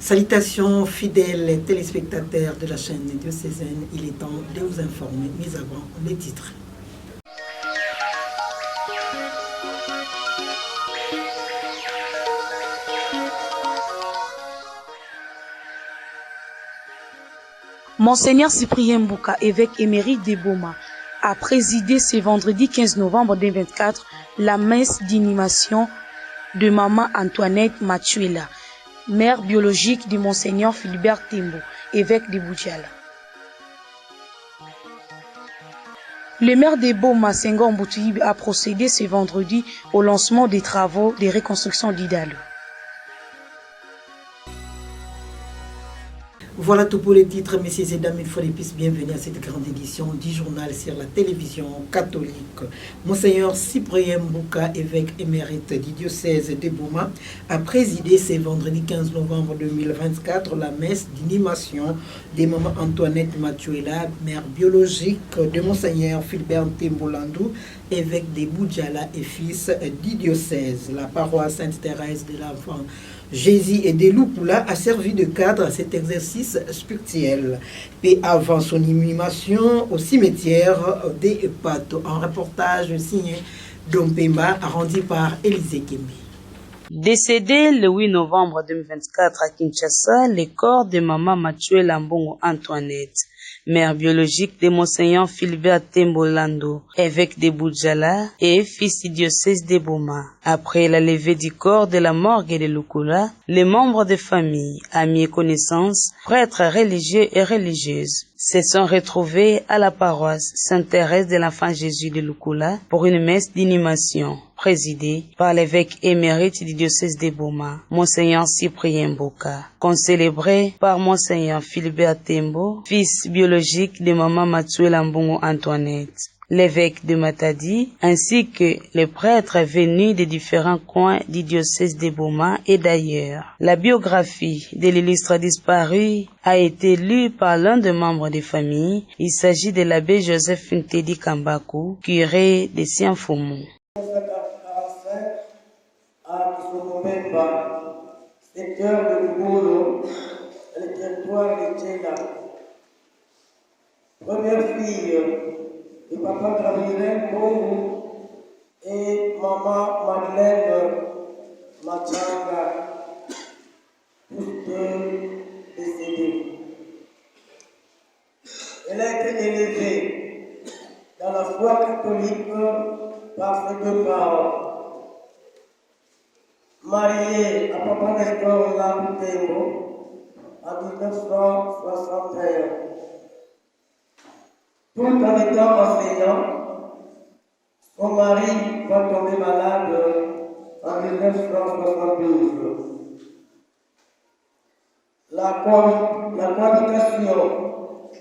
Salutations fidèles téléspectateurs de la chaîne diocésaine, il est temps de vous informer, mais avant les titres. Monseigneur Cyprien Mbouka, évêque émérite de Boma, a présidé ce vendredi 15 novembre 2024 la messe d'inhumation de Maman Antoinette Matuela, mère biologique de Monseigneur Philibert Tembo, évêque de Boudjala. Le maire de Boma, Senghor Mboutouyib, a procédé ce vendredi au lancement des travaux de reconstruction d'Idalo. Voilà tout pour les titres, messieurs et dames, une fois de plus, bienvenue à cette grande édition du journal sur la télévision catholique. Monseigneur Cyprien Mbouka, évêque émérite du diocèse de Boma, a présidé ce vendredi 15 novembre 2024 la messe d'inhumation de Maman Antoinette Matuela, mère biologique de Monseigneur Philibert Tembo, évêque de Boudjala et fils du diocèse. La paroisse Sainte-Thérèse de l'Enfant Jésus et de Lupula a servi de cadre à cet exercice spirituel. Et avant son inhumation au cimetière des Pato, un reportage signé d'Ompemba rendu par Élisée Kembe. Décédé le 8 novembre 2024 à Kinshasa, le corps de Maman Matuela Mbongo Antoinette, mère biologique de Monseigneur Philibert Tembo, évêque de Boudjala et fils du diocèse de Boma. Après la levée du corps de la morgue de Lukula, les membres de famille, amis et connaissances, prêtres religieux et religieuses, se sont retrouvés à la paroisse Sainte-Thérèse de l'Enfant Jésus de Lukula pour une messe d'inhumation présidée par l'évêque émérite du diocèse de Boma, Monseigneur Cyprien Mbouka, concélébrée par Monseigneur Philibert Tembo, fils biologique de Maman Matuela Mbongo Antoinette, l'évêque de Matadi, ainsi que les prêtres venus des différents coins du diocèse de Boma et d'ailleurs. La biographie de l'illustre disparu a été lue par l'un des membres des familles. Il s'agit de l'abbé Joseph Ntedi Kambaku, curé de Sianfoumou. Secteur de Lugolo, le territoire de Tchéla. Première fille de papa Gabriel Mbongo et maman Madeleine Machanga, tous deux décédés. Elle a été élevée dans la foi catholique par ses deux parents. Mariée à Papa Nestor Tembo en 1961. Tout en étant enseignant, son mari va tomber malade en 1972. La cohabitation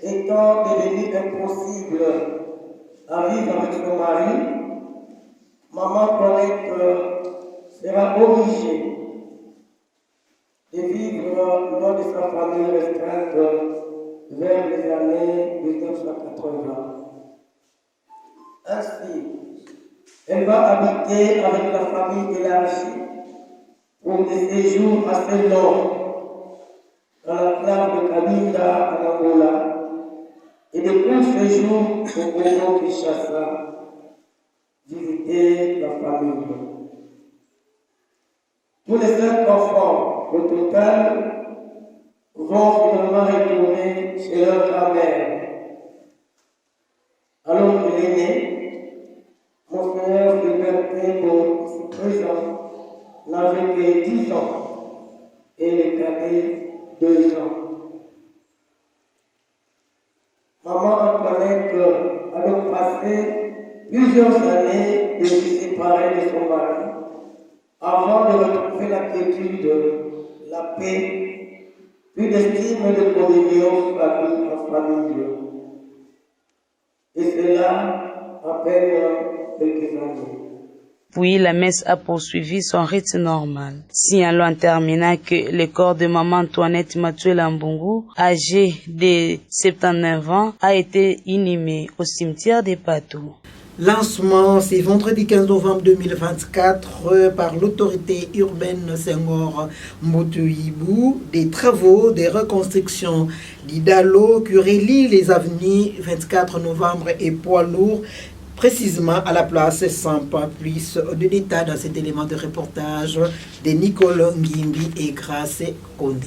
étant devenue impossible à vivre avec son mari, maman Colette sera obligé de vivre loin de sa famille restreinte vers les années 1980. Ainsi, elle va habiter avec la famille élargie pour des séjours assez longs dans la clave de Kabinda en Angola et de courts séjours au Congo-Kinshasa, visiter la famille. Tous les 5 enfants, au total, vont finalement retourner chez leur grand-mère. Alors que l'aîné, Monseigneur Philibert Tembo, ici présent, n'avait que 10 ans et le cadet 2 ans. Maman Antoinette a donc passé plusieurs années de se séparer de son mari, avant de retrouver la quiétude, la paix, puis d'estime et de communion famille en famille. Et cela à peine quelques années. Puis la messe a poursuivi son rythme normal, signalant en terminant que le corps de Maman Antoinette Matuela Mbongo, âgée de 79 ans, a été inhumé au cimetière des Patou. Lancement, c'est vendredi 15 novembre 2024 par l'autorité urbaine Senghor Mbotoyibou des travaux de reconstruction d'Idalo qui relie les avenues 24 novembre et Poids-Lourd, précisément à la place Sampa. Plus de détails dans cet élément de reportage de Nicole Ngimbi et Grace Kondé.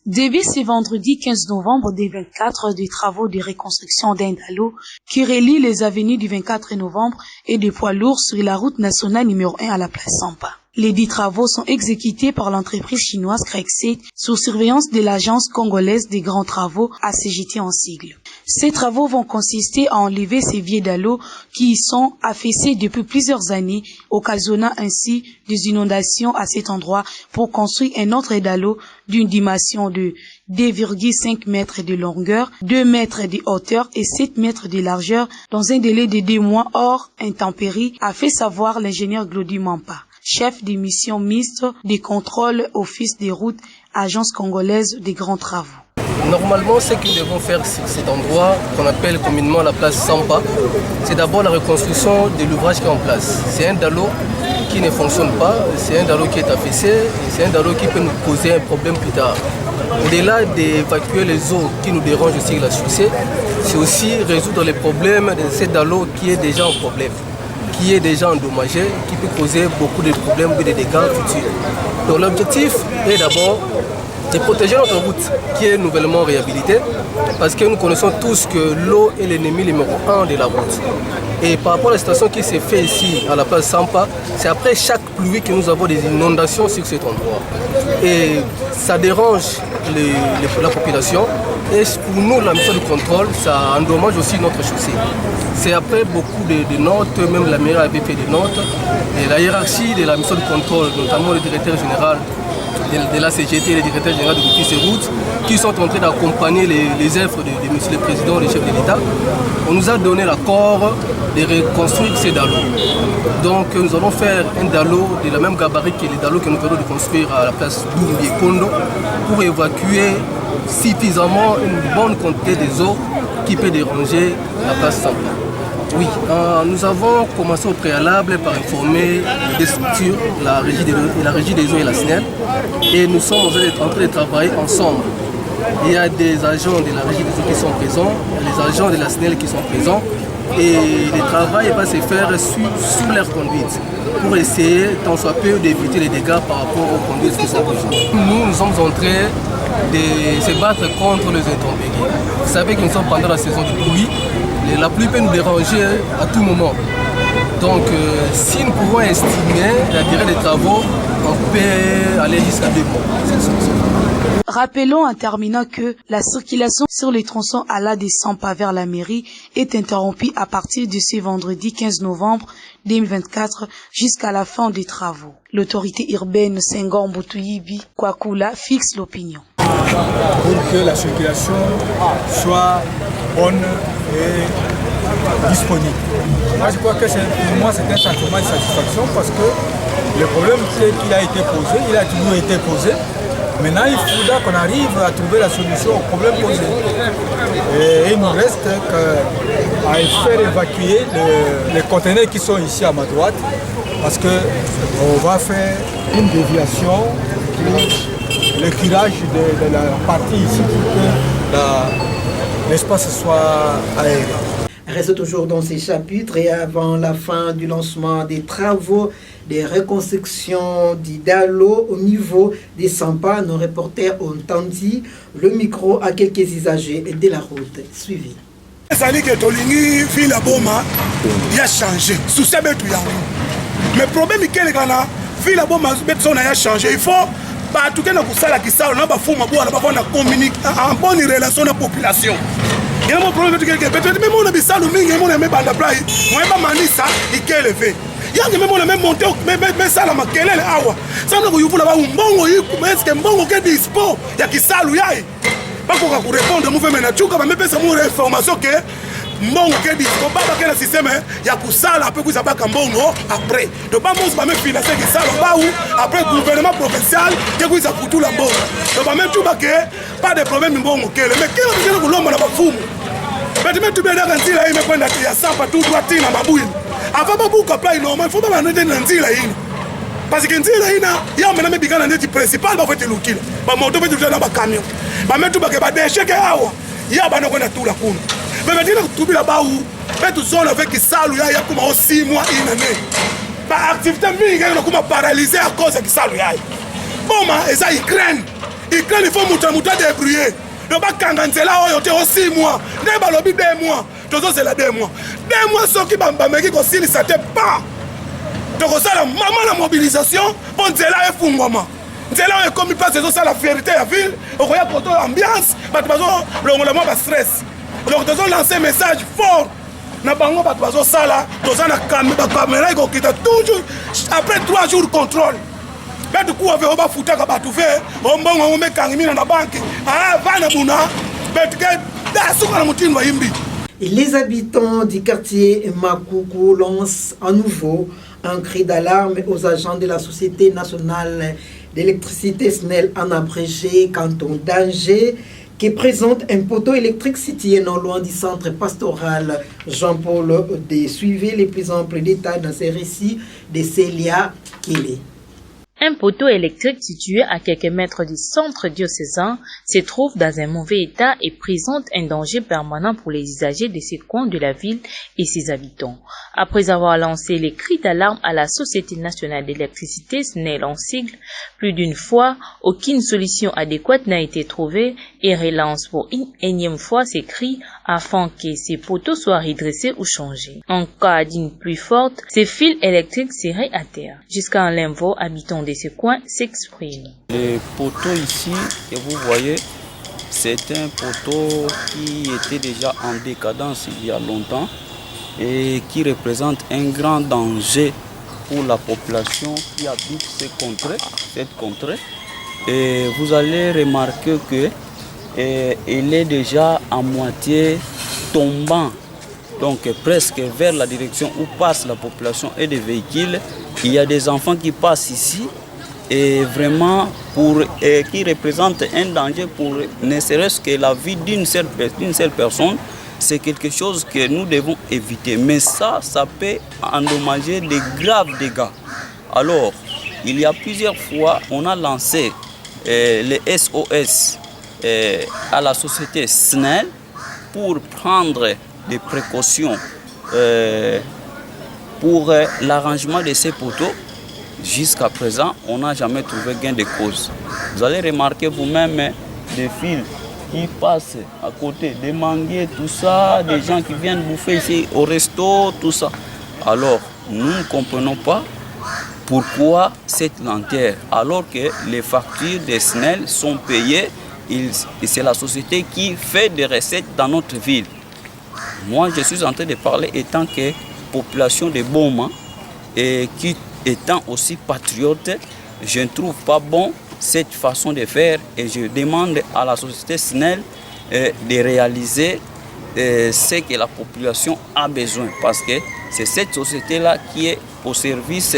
Début ce vendredi 15 novembre 2024 des travaux de reconstruction d'Indalo qui relient les avenues du 24 novembre et des Poids-Lourds sur la route nationale numéro 1 à la place Sampa. Les 10 travaux sont exécutés par l'entreprise chinoise Crexit sous surveillance de l'agence congolaise des grands travaux ACGT en sigle. Ces travaux vont consister à enlever ces vieux dallos qui y sont affaissés depuis plusieurs années, occasionnant ainsi des inondations à cet endroit pour construire un autre dallo d'une dimension de 2,5 mètres de longueur, 2 mètres de hauteur et 7 mètres de largeur dans un délai de 2 mois hors intempéries, a fait savoir l'ingénieur Glody Mampa, chef des missions mixtes des contrôles office des routes, agence congolaise des grands travaux. Normalement, ce qu'ils devront faire sur cet endroit, qu'on appelle communément la place Sampa, c'est d'abord la reconstruction de l'ouvrage qui est en place. C'est un dallo qui ne fonctionne pas, c'est un dallo qui est affaissé, c'est un dallo qui peut nous poser un problème plus tard. Au-delà d'évacuer les eaux qui nous dérangent aussi la chaussée, c'est aussi résoudre les problèmes de ce dallo qui est déjà en problème, qui est déjà endommagé, qui peut causer beaucoup de problèmes ou de dégâts futurs. Donc l'objectif est d'abord de protéger notre route qui est nouvellement réhabilitée, parce que nous connaissons tous que l'eau est l'ennemi numéro 1 de la route. Et par rapport à la situation qui s'est faite ici à la place Sampa, c'est après chaque pluie que nous avons des inondations sur cet endroit. Et ça dérange la population. Et pour nous, la mission de contrôle, ça endommage aussi notre chaussée. C'est après beaucoup de notes, même la mairie avait fait des notes. Et la hiérarchie de la mission de contrôle, notamment le directeur général de la CGT et le directeur général de l'office des routes, qui sont en train d'accompagner les œuvres de M. le Président, le chef de l'État, on nous a donné l'accord de reconstruire ces dallos. Donc nous allons faire un dallo de la même gabarit que les dallos que nous venons de construire à la place d'Oumbi et Kondo pour évacuer suffisamment une bonne quantité des eaux qui peut déranger la place Sampa. Oui, nous avons commencé au préalable par informer les structures, la régie des eaux et la SNEL, et nous sommes en train de travailler ensemble. Il y a des agents de la régie des eaux qui sont présents, il y a les agents de la SNEL qui sont présents, et le travail va se faire sous leur conduite pour essayer, tant soit peu, d'éviter les dégâts par rapport aux conduites qui sont présentes. Nous sommes en train de se battre contre les intempéries. Vous savez que nous sommes pendant la saison du pluie. La pluie peut nous déranger à tout moment. Donc, si nous pouvons estimer la durée des travaux, on peut aller jusqu'à 2 mois. Rappelons en terminant que la circulation sur les tronçons allant des Sampa vers la mairie est interrompue à partir de ce vendredi 15 novembre 2024 jusqu'à la fin des travaux. L'autorité urbaine Senghor Mbotoyibi Kwakula fixe l'opinion. Pour que la circulation soit bonne et disponible. Moi, je crois que pour moi, c'est un sentiment de satisfaction parce que le problème qui a été posé, il a toujours été posé. Maintenant, il faudra qu'on arrive à trouver la solution au problème posé. Et il nous reste qu'à faire évacuer les conteneurs qui sont ici à ma droite parce qu'on va faire une déviation pour le curage de la partie ici pour que l'espace soit aéré. Reste toujours dans ces chapitres et avant la fin du lancement des travaux de reconstruction d'Idalo au niveau des Sampa, nos reporters ont tendu le micro à quelques usagers de la route. Suivi. C'est que Tolingi, ville à Boma, il a changé. Sous ça, mais le problème est que les gars, ville à Boma, a changé. Il faut pas tout cas dans la qui ça, on a pas fou, on communique en bonne relation avec la population. Il y a un problème peut-être même on a ça, nous on a même pas la plage. Moi, pas manisa, il est élevé. Il y a même on a même monté, mais ça la maquelle awa. Ça nous vous là-bas un bon, est-ce que bon que dispo, il y a qui ça lui aille. Pas pour répondre, nous faisons tu quand même ça mon information que mbongo ke dispo baba ke na système ya kusala pe kuza baka mbongo après donc pas mon pas même financer que ça là où après gouvernement provincial ke kuza kutula mbongo donc pas même tout ba que pas de problème mbongo ke mais ke na kulomba na bafumu Bâtiment tout bien dans nzila ine kwenda ya sapa tout droit tina mabuini. Avant babuka pla normal, faut pas nende nzila ine. Parce que nzila ine ya mena mebikana ndeti principal ba fete lukila. Ba moto betu na ba camion. Ba metu ba ke ba déchets ke awa. Ya ba no kwenda tout la kuna. Bébé dina tubila ba u. Betu zone avec kisalu ya kuma o 6 mois ine. Ba activité mingi na kuma paralysé à cause kisalu ya. Boma eza Ukraine. Ukraine il faut muta débrouiller. Donc kanga nzela oyo te o 6 mois. Ne ba lobi 2 mois. Tozo c'est la 2 mois. 2 mois soki ba meki ko sili ça te pas. Donc ça la maman la mobilisation pour nzela efungwama. Nzela est comme il passe ça la fierté à ville, au royal poto ambiance, bato bazo longola ba stress. Donc tozo lancer message fort. Na bango bato bazo sala, tozo na caméra ko kita toujours après 3 jours contrôle. Betu ku ave oba futaka bato fe, ombongo ngombe kangimina na banque. Ah vana buna, betu ke da suka na mutindwa yimbi. Et les habitants du quartier Makougou lancent à nouveau un cri d'alarme aux agents de la Société nationale d'électricité SNEL en abrégé canton d'Angers qui présente un poteau électrique situé non loin du centre pastoral Jean-Paul D. Suivez les plus amples détails dans ces récits de Célia Kélé. Un poteau électrique situé à quelques mètres du centre diocésain se trouve dans un mauvais état et présente un danger permanent pour les usagers de ces coins de la ville et ses habitants. Après avoir lancé les cris d'alarme à la Société nationale d'électricité SNEL en sigle, plus d'une fois, aucune solution adéquate n'a été trouvée et relance pour une énième fois ces cris afin que ces poteaux soient redressés ou changés. En cas d'une pluie forte, ces fils électriques seraient à terre. Jusqu'à l'info, habitants de ce coin s'expriment. Le poteau ici que vous voyez, c'est un poteau qui était déjà en décadence il y a longtemps et qui représente un grand danger pour la population qui habite cette contrée. Et vous allez remarquer que il est déjà à moitié tombant, donc presque vers la direction où passe la population et des véhicules. Il y a des enfants qui passent ici et vraiment qui représentent un danger pour ne serait-ce que la vie d'une seule personne. C'est quelque chose que nous devons éviter. Mais ça peut endommager de graves dégâts. Alors, il y a plusieurs fois, on a lancé les SOS à la société SNEL pour prendre des précautions pour l'arrangement de ces poteaux. Jusqu'à présent, on n'a jamais trouvé gain de cause. Vous allez remarquer vous-même des fils qui passent à côté, des manguiers, tout ça, des gens qui viennent bouffer ici au resto, tout ça. Alors, nous ne comprenons pas pourquoi cette lenteur, alors que les factures des SNEL sont payées et c'est la société qui fait des recettes dans notre ville. Moi, je suis en train de parler étant que population de Boma et qui étant aussi patriote, je ne trouve pas bon cette façon de faire et je demande à la société SNEL de réaliser ce que la population a besoin parce que c'est cette société-là qui est au service,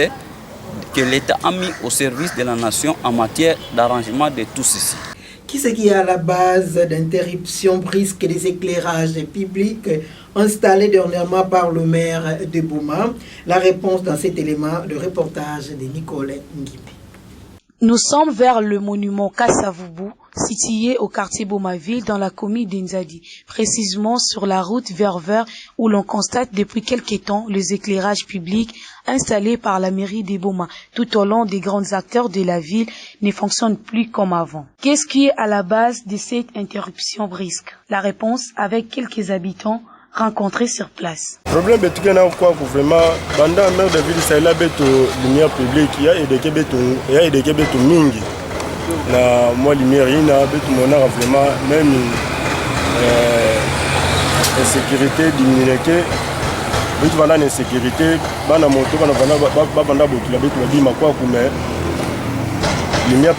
que l'État a mis au service de la nation en matière d'arrangement de tout ceci. Qui c'est qui est à la base d'interruptions brusques des éclairages publics installés dernièrement par le maire de Boma? La réponse dans cet élément de reportage de Nicolas Nguibi. Nous sommes vers le monument Kassavubu, situé au quartier Bomaville dans la commune d'Inzadi, précisément sur la route vers où l'on constate depuis quelques temps les éclairages publics installés par la mairie de Boma tout au long des grands acteurs de la ville ne fonctionnent plus comme avant. Qu'est-ce qui est à la base de cette interruption brusque? La réponse avec quelques habitants rencontrés sur place. Le problème est que vraiment, pendant la maire de ville, c'est la lumière publique, il y a des béton mingi. La moi lumière, il y a vraiment même insécurité diminuée. Il y a une insécurité, il y a lumière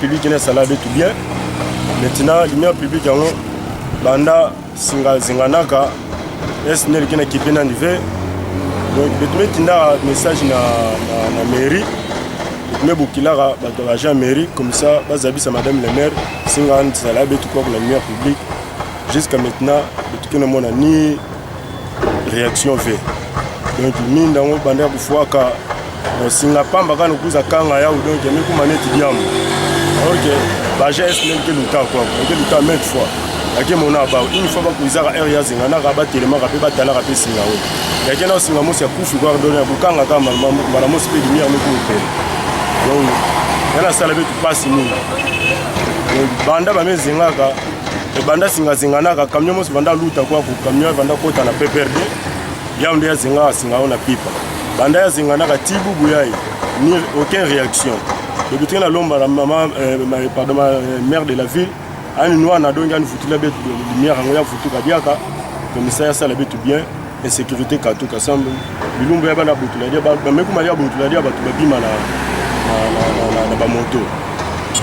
publique qui est bien. Maintenant, lumière publique, il y a SNEL qui est équipé dans l'hiver. Donc, je vais un message à la mairie. Je vais l'agent mairie. Comme ça, je vais madame la maire. Si on a la lumière publique, jusqu'à maintenant, je n'ai ni réaction V. Donc mine dans le bandeur pour fois que singa pamba quand nous a kanga ya donc mais comme manette diamant. OK, bah j'ai essayé que le temps quoi, que le temps maintes fois. Yake mona ba une fois ba kuizaka area zingana ka ba tellement ka pe ba tala ka pe singa we. Yake na singa mo sia kufu kwa donner bukanga ka mala mo speed mi amu ko pe. Donc yana sala be tu passe ni. Banda ba mezingaka e banda singa zingana ka kamyo mo banda luta kwa ku kamyo banda kota na PPRD. Ya ndia zinga singa ona pipa. Banda ya zingana ka tibu buyai ni aucune réaction. Le butin la lomba la maman pardon ma mère de la ville. Ani noa na donga ni futula betu lumière ngoya futuka diaka commissaire ça la betu bien insécurité katuka semble bilumbu ya bana butula dia ba meku malia butula dia ba tubima na ba moto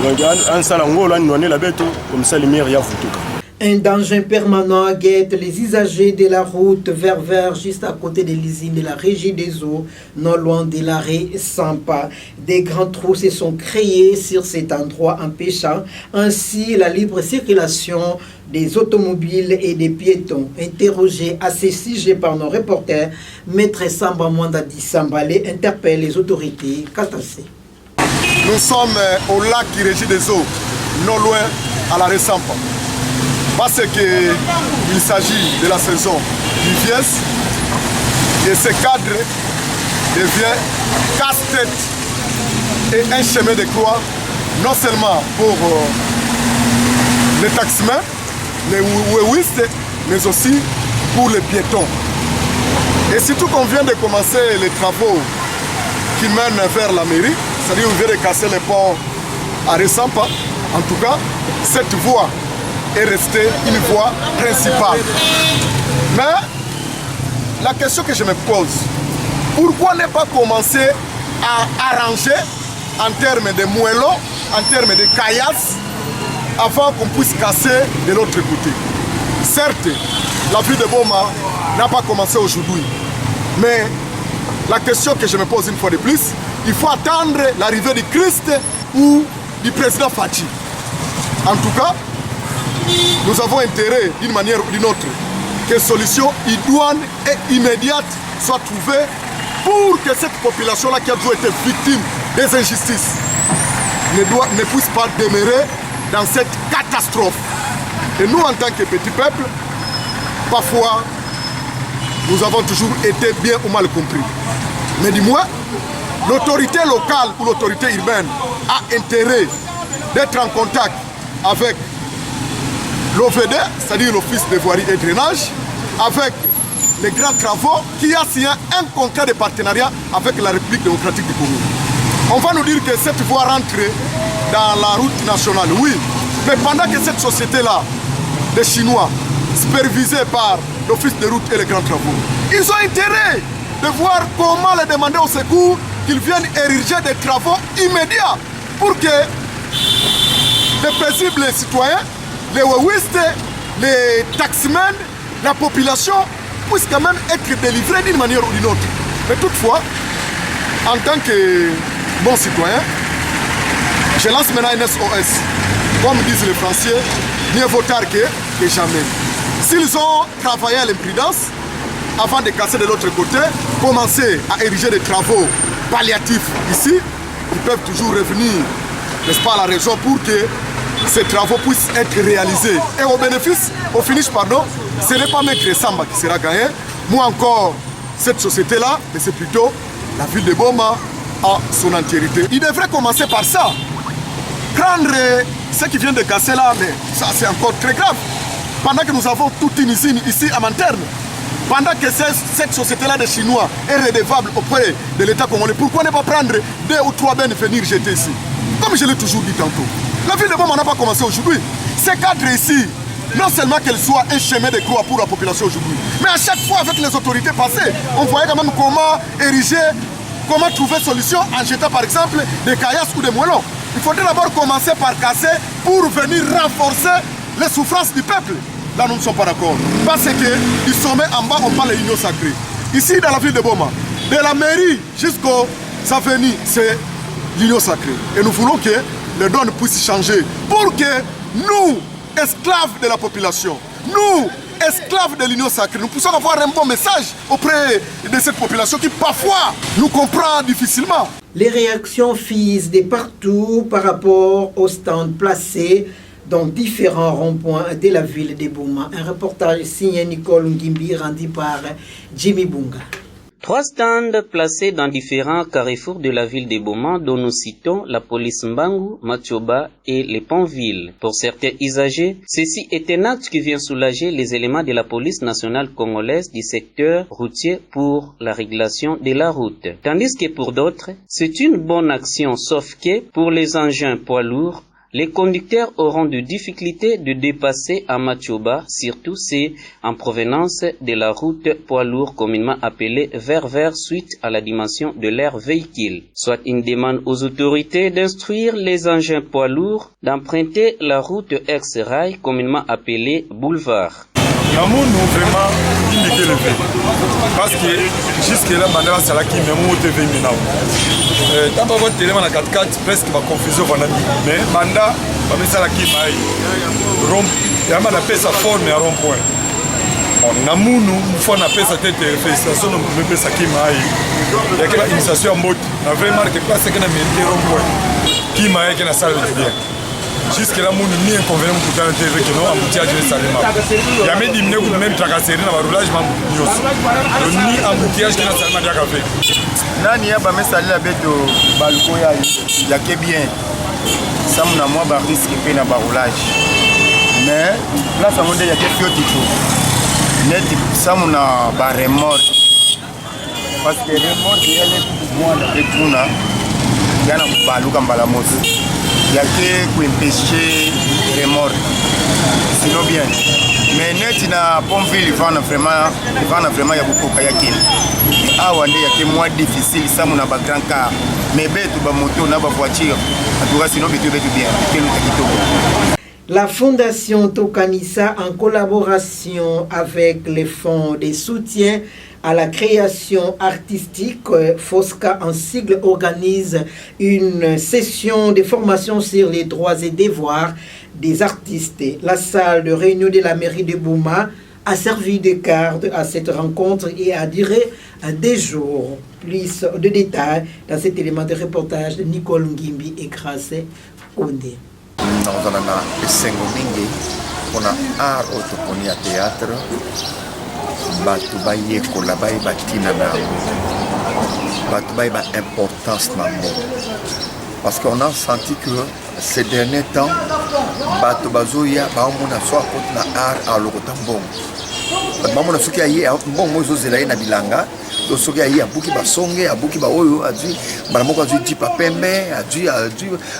donc an sala ngola ni none la betu commissaire lumière ya futuka. Un danger permanent guette les usagers de la route vers juste à côté de l'usine de la Régie des eaux, non loin de l'arrêt Sampa. Des grands trous se sont créés sur cet endroit empêchant ainsi la libre circulation des automobiles et des piétons. Interrogé à ce sujet par nos reporters, Maître Samba Mwandadi Sambale interpelle les autorités Katassé. Nous sommes au lac qui régit des eaux, non loin à l'arrêt Sampa. Parce qu'il s'agit de la saison pluvieuse et ce cadre devient casse-tête et un chemin de croix, non seulement pour les taximens, les ouéouistes, mais aussi pour les piétons. Et surtout qu'on vient de commencer les travaux qui mènent vers la mairie, c'est-à-dire qu'on vient de casser le pont à Ressampa, en tout cas, cette voie est restée une voie principale. Mais la question que je me pose, pourquoi ne pas commencer à arranger en termes de moellons, en termes de caillasses, avant qu'on puisse casser de l'autre côté? Certes, la ville de Boma n'a pas commencé aujourd'hui, mais la question que je me pose une fois de plus, il faut attendre l'arrivée du Christ ou du président Fachi. En tout cas, nous avons intérêt, d'une manière ou d'une autre, que solution idoine et immédiate soit trouvée pour que cette population-là qui a toujours été victime des injustices ne puisse pas demeurer dans cette catastrophe. Et nous, en tant que petit peuple, parfois, nous avons toujours été bien ou mal compris. Mais du moins, l'autorité locale ou l'autorité urbaine a intérêt d'être en contact avec l'OVD, c'est-à-dire l'Office de voirie et drainage, avec les grands travaux, qui a signé un contrat de partenariat avec la République démocratique du Congo. On va nous dire que cette voie rentre dans la route nationale, oui, mais pendant que cette société-là, des Chinois, supervisée par l'Office de route et les grands travaux, ils ont intérêt de voir comment les demander au secours qu'ils viennent ériger des travaux immédiats pour que les paisibles citoyens, les ouéouistes, les taximens, la population puissent quand même être délivrés d'une manière ou d'une autre. Mais toutefois, en tant que bon citoyen, je lance maintenant un SOS. Comme disent les Français, mieux vaut tard que jamais. S'ils ont travaillé à l'imprudence, avant de casser de l'autre côté, commencer à ériger des travaux palliatifs ici, ils peuvent toujours revenir, n'est-ce pas, à la raison pour que ces travaux puissent être réalisés. Et au bénéfice, au finish, pardon, ce n'est pas Maître Samba qui sera gagné, moi encore, cette société-là, mais c'est plutôt la ville de Boma en son entièreté. Il devrait commencer par ça. Prendre ce qui vient de casser là, mais ça c'est encore très grave. Pendant que nous avons toute une usine ici à Manterne, pendant que cette société-là des Chinois est redevable auprès de l'État congolais, pourquoi ne pas prendre 2 ou 3 bennes et venir jeter ici? Comme je l'ai toujours dit tantôt, la ville de Boma n'a pas commencé aujourd'hui. Ces cadres ici, non seulement qu'elle soit un chemin de croix pour la population aujourd'hui, mais à chaque fois avec les autorités passées, on voyait quand même comment ériger, comment trouver solution en jetant par exemple des caillasses ou des moellons. Il faudrait d'abord commencer par casser pour venir renforcer les souffrances du peuple. Là, nous ne sommes pas d'accord. Parce que du sommet en bas, on parle de l'union sacrée. Ici, dans la ville de Boma, de la mairie jusqu'au Saveni, c'est l'union sacrée. Et nous voulons que les donnes puissent changer pour que nous, esclaves de la population, nous, esclaves de l'Union sacrée, nous puissions avoir un bon message auprès de cette population qui parfois nous comprend difficilement. Les réactions fusent de partout par rapport aux stands placés dans différents ronds-points de la ville de Bouma. Un reportage signé Nicole Ngimbi rendu par Jimmy Bunga. 3 stands placés dans différents carrefours de la ville de Bouma, dont nous citons la police Mbangu, Matioba et les Pontville. Pour certains usagers, ceci est un acte qui vient soulager les éléments de la police nationale congolaise du secteur routier pour la régulation de la route. Tandis que pour d'autres, c'est une bonne action, sauf que pour les engins poids lourds, les conducteurs auront de difficultés de dépasser à Matioba, surtout c'est en provenance de la route poids lourd communément appelée vers suite à la dimension de leur véhicule. Soit une demande aux autorités d'instruire les engins poids lourds d'emprunter la route ex-rail communément appelée boulevard. Nous vraiment limité le fait. Parce que jusque-là, Mandela Salaki, même au TV Minao. Tant que votre télé, on a 4-4, presque ma confusion. Mais Manda, Mandela Salaki, il y a un peu sa forme à rond-point. On a une fois on sa tête de félicitations, on a sa qui maille. Il y a une initiation en mode. On a vraiment quelque chose qui a mérité rond-point. Qui maille qui a salle de bien. Jusque-là, nous avons mis un inconvénient pour le TV qui nous a embouteillage de Salema. Il y a même diminué ou même tracasserie dans le roulage, nous avons mis un embouteillage qui nous a Salema déjà fait. Nani ya bame sali la beto baluko ya ke bien. Ça mon moi ba risque pe na ba roulage. Mais là ça monde ya ke fioti tout. Net ça mon ba remorque. Parce que remorque il y a les pouvoirs de tuna. Yana baluka mbala mosi. Il y a que empêcher remorque. Sinon bien. Mais net na Pontville il va vraiment ya bukoka ya kile. Awa nde yake moins difficile ça mon ba grand car. Mais betu ba moto na ba voiture. En tout cas sinon betu bien. La Fondation Tokanissa, en collaboration avec les fonds de soutien à la création artistique, FOSCA en sigle, organise une session de formation sur les droits et devoirs des artistes. La salle de réunion de la mairie de Bouma a servi de cadre à cette rencontre et a duré 2 jours. Plus de détails dans cet élément de reportage de Nicole Ngimbi et Grace Kondé. Nous avons un art autoponie à théâtre. Batu baye kolabai batina na batu baye ba importance na mo parce qu'on a senti que ces derniers temps batu bazoya ba mona soit contre na art à lokotambo ba mona soki ayi bon mozo zela na bilanga do soki ayi abuki ba songe abuki ba oyo adi ba moko adi tipa pembe adi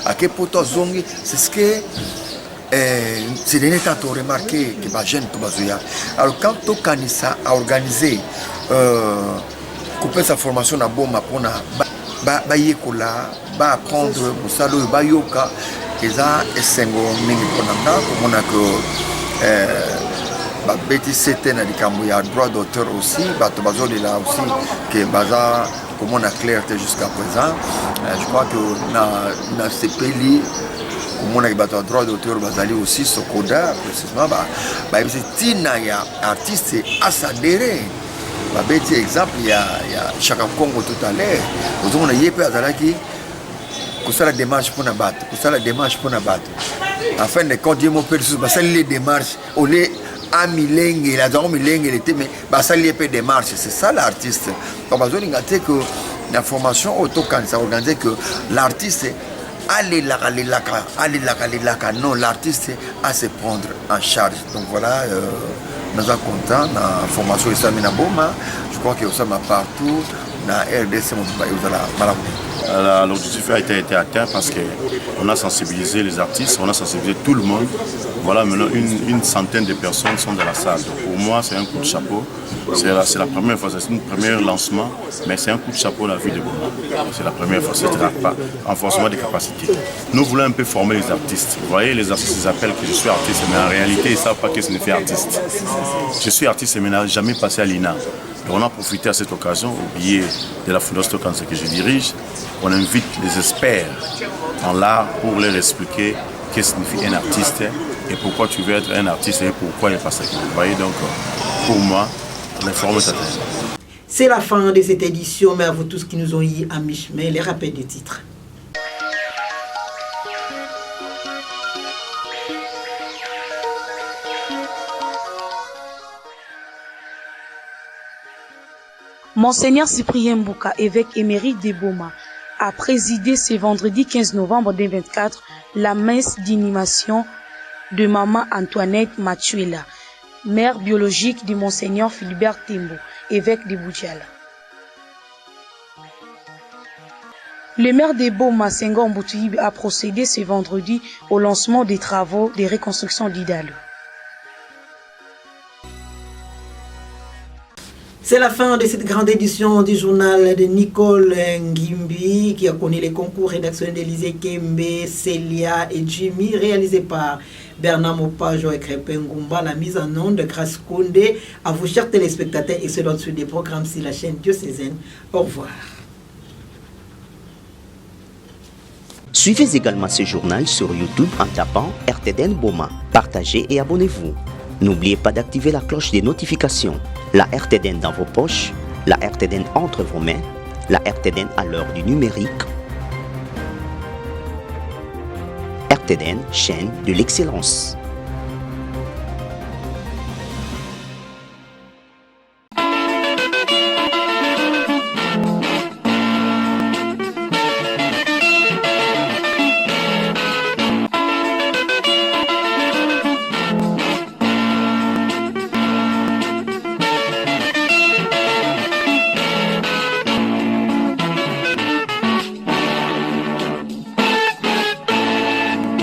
akepoto zongi c'est ce que ces derniers temps, on a remarqué que les jeunes sont bazouya. Alors, quand Tokanissa a organisé couper sa formation à Boma pour apprendre Moussalo et Bayoka, ils ont essengo mingi konanga, comme on a que Betty Seten a dit qu'il y a droit d'auteur aussi, Batobazo est là aussi, que Baza, comme on a clarté jusqu'à présent. Je crois que dans ces pays, on a droit d'auteur bazali aussi ce coda précisément c'est un artiste à s'adhérer. Petit exemple, il y a Chaka Congo tout à l'heure. On a yépe azalaki que la démarche pour nabattre, que la démarche pour nabattre. Afin de continuer mon père sur les démarches, on est à Milenge, il a dans Milenge, il était mais ça les démarches, c'est ça l'artiste. Donc on a dit que la formation autocan ça organisé que l'artiste allez là, non, l'artiste a se prendre en charge. Donc voilà, nous sommes contents, la formation est à Boma, je crois que nous sommes partout, dans la RDC, l'objectif a été atteint parce qu'on a sensibilisé les artistes, on a sensibilisé tout le monde. Voilà, maintenant une centaine de personnes sont dans la salle. Donc pour moi, c'est un coup de chapeau. C'est la première fois, c'est un premier lancement, mais c'est un coup de chapeau la vie de Bouma. C'est la première fois, c'est un renforcement des capacités. Nous voulons un peu former les artistes. Vous voyez, les artistes, ils appellent que je suis artiste, mais en réalité, ils ne savent pas que je ne fais artiste. Je suis artiste, mais je n'ai jamais passé à l'INA. Et on a profité à cette occasion, au billet de la Fondation Tokanissa que je dirige, on invite les experts en l'art pour leur expliquer ce que signifie un artiste, et pourquoi tu veux être un artiste et pourquoi il passe. Vous voyez, donc pour moi, les formes sont atteinte. C'est la fin de cette édition, mais à vous tous qui nous ont eu à mi-chemin, les rappels des titres. Monseigneur Cyprien Mbouka, évêque émérite de Boma, a présidé ce vendredi 15 novembre 2024 la messe d'inhumation de Maman Antoinette Matuela, mère biologique de Monseigneur Philibert Tembo, évêque de Boudjala. Le maire de Boma, Senghor Mboutouyib, a procédé ce vendredi au lancement des travaux de reconstruction d'Idalo. C'est la fin de cette grande édition du journal de Nicole Ngimbi qui a connu les concours rédactionnels d'Élysée Kembe, Célia et Jimmy réalisés par Bernard Mopajo et Crépin Ngumba. La mise en onde de Grace Condé. À vous chers téléspectateurs et ceux dans des programmes sur la chaîne diocésaine. Au revoir. Suivez également ce journal sur YouTube en tapant RTDN Boma. Partagez et abonnez-vous. N'oubliez pas d'activer la cloche des notifications. La RTDN dans vos poches, la RTDN entre vos mains, la RTDN à l'heure du numérique. RTDN, chaîne de l'excellence.